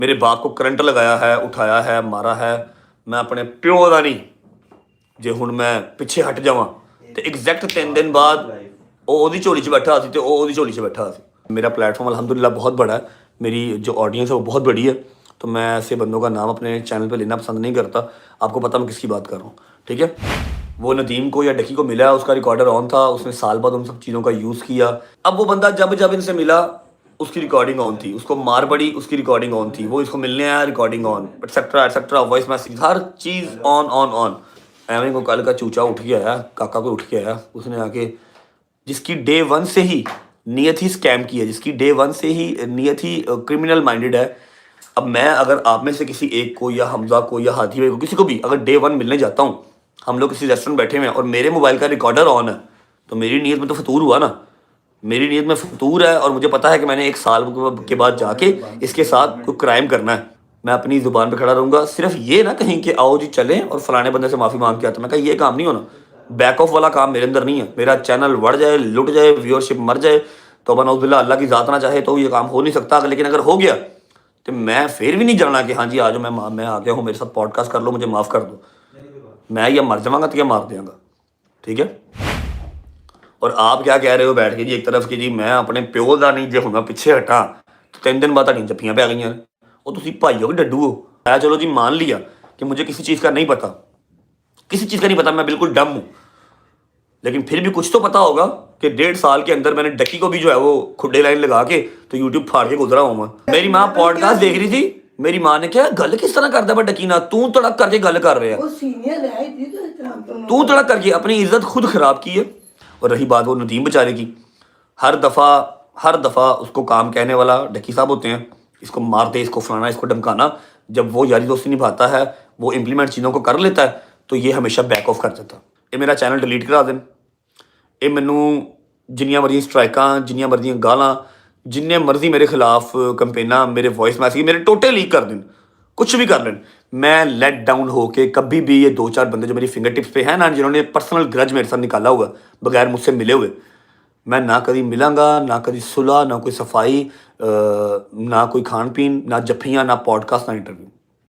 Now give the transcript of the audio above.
ਮੇਰੇ ਬਾਪ ਕੋ ਕਰੰਟ ਲਗਾਇਆ ਹੈ, ਉਠਾਇਆ ਹੈ, ਮਾਰਾ ਹੈ। ਮੈਂ ਆਪਣੇ ਪਿਓ ਦਾ ਨਹੀਂ। ਜੇ ਹੁਣ ਮੈਂ ਪਿੱਛੇ ਹਟ ਜਾਵਾਂ ਤੇ ਐਗਜ਼ੈਕਟ 3 ਦਿਨ ਬਾਅਦ ਉਹ ਉਹਦੀ ਝੋਲੀ 'ਚ ਬੈਠਾ ਸੀ ਤੇ ਉਹ ਉਹਦੀ ਝੋਲੀ 'ਚ ਬੈਠਾ ਸੀ। मेरा प्लेटफॉर्म अल्हम्दुलिल्लाह बहुत बड़ा है, मेरी जो ऑडियंस है वो बहुत बड़ी है, तो मैं ऐसे बंदों का नाम अपने चैनल पे लेना पसंद नहीं करता। आपको पता मैं किसकी बात कर रहा हूँ, ठीक है। वो नदीम को या डकी को मिला है, उसका रिकॉर्डर ऑन था, उसने साल बाद उन सब चीज़ों का यूज़ किया। अब वो बंदा जब जब इनसे मिला उसकी रिकॉर्डिंग ऑन थी, उसको मार पड़ी, उसकी रिकॉर्डिंग ऑन थी, वो इसको मिलने आया, recording on, etcetera, voice message, her cheese on. एवं को कल का चूचा उठ के आया, काका को उठ के आया, उसने आके जिसकी डे 1 से ही नीयत ही स्कैम की है, जिसकी डे 1 से ही नीयत ही क्रिमिनल माइंडेड है। अब मैं अगर आप में से किसी एक को या हमजा को या हाथी भाई को किसी को भी अगर डे 1 मिलने जाता हूँ, हम लोग किसी रेस्टोरेंट बैठे हुए हैं और मेरे मोबाइल का रिकॉर्डर ऑन है, तो मेरी नीयत में तो फतूर हुआ ना, मेरी नीयत में फतूर है। और मुझे पता है कि मैंने 1 साल के बाद जाके इसके साथ कोई क्राइम करना है। मैं अपनी ज़ुबान पे खड़ा रहूँगा। सिर्फ ये ना कहीं कि आओ जी चलें और फलाने बंदे से माफ़ी मांग के आते। मैं कहा ये काम नहीं होना, बैक ऑफ वाला काम मेरे अंदर नहीं है। मेरा चैनल बढ़ जाए, लुट जाए, व्यूअरशिप मर जाए, तो बनौज़बिल्ला अल्लाह की ज़ात ना चाहे तो ये काम हो नहीं सकता। लेकिन अगर हो गया तो मैं फिर भी नहीं जाना कि हाँ जी आ जाओ, मैं आ गया हूँ, मेरे साथ पॉडकास्ट कर लो, मुझे माफ़ कर दो। मैं या मर जाऊँगा तो या मार देंगा, ठीक है। और आप क्या कह रहे हो बैठ के जी एक तरफ कि जी मैं अपने प्यो का नहीं, जो हूँ मैं पिछे हटा तो 3 दिन बाद ਤੁਹਾਡੀਆਂ जप्फियां पै गई। वो तुम भाई हो कि डड्डू हो? मैं चलो जी मान लिया कि मुझे किसी चीज़ का नहीं पता, किसी चीज़ का नहीं पता, मैं बिल्कुल डम हूँ, लेकिन फिर भी कुछ तो पता होगा कि 1.5 साल के अंदर मैंने डकी को भी जो है वो खुडे लाइन लगा के तो यूट्यूब फाड़ के गुजरा हूँ मैं। मेरी माँ पॉडकास्ट देख रही थी, मेरी माँ ने क्या गल किस तरह करता है डकी ना, तू तड़क करके गल कर रहे हैं, तू तड़क करके अपनी इज्जत खुद खराब की है। और रही बात वो नदीम बेचारे की, हर दफ़ा उसको काम कहने वाला डकी साहब होते हैं, इसको मारते, इसको फलाना, इसको धमकाना। जब वो यारी दोस्ती निभाता है, वो इम्प्लीमेंट चीज़ों को कर लेता है, तो ये हमेशा बैक ऑफ कर देता। ये मेरा चैनल डिलीट करा देन, ये मैनू जिन्नियां मर्जी स्ट्राइकां, जिन्नियां मर्जी गालां, जिन्ने मर्जी मेरे खिलाफ कंपेना, मेरे वॉइस मैसेज, मेरे टोटे लीक कर दें, कुछ भी कर लें। मैं लेट डाउन हो के कभी भी ये 2-4 बंदे जो मेरी फिंगर टिप्स पे हैं ना, जिन्होंने पर्सनल ग्रज मेरे साथ निकाला हुआ बगैर मुझसे मिले हुए, मैं ना कभी मिलांगा, ना कभी सुलह, ना कोई सफाई, ना कोई खान पीन, ना जफ्फियाँ, ना पॉडकास्ट, ना इंटरव्यू।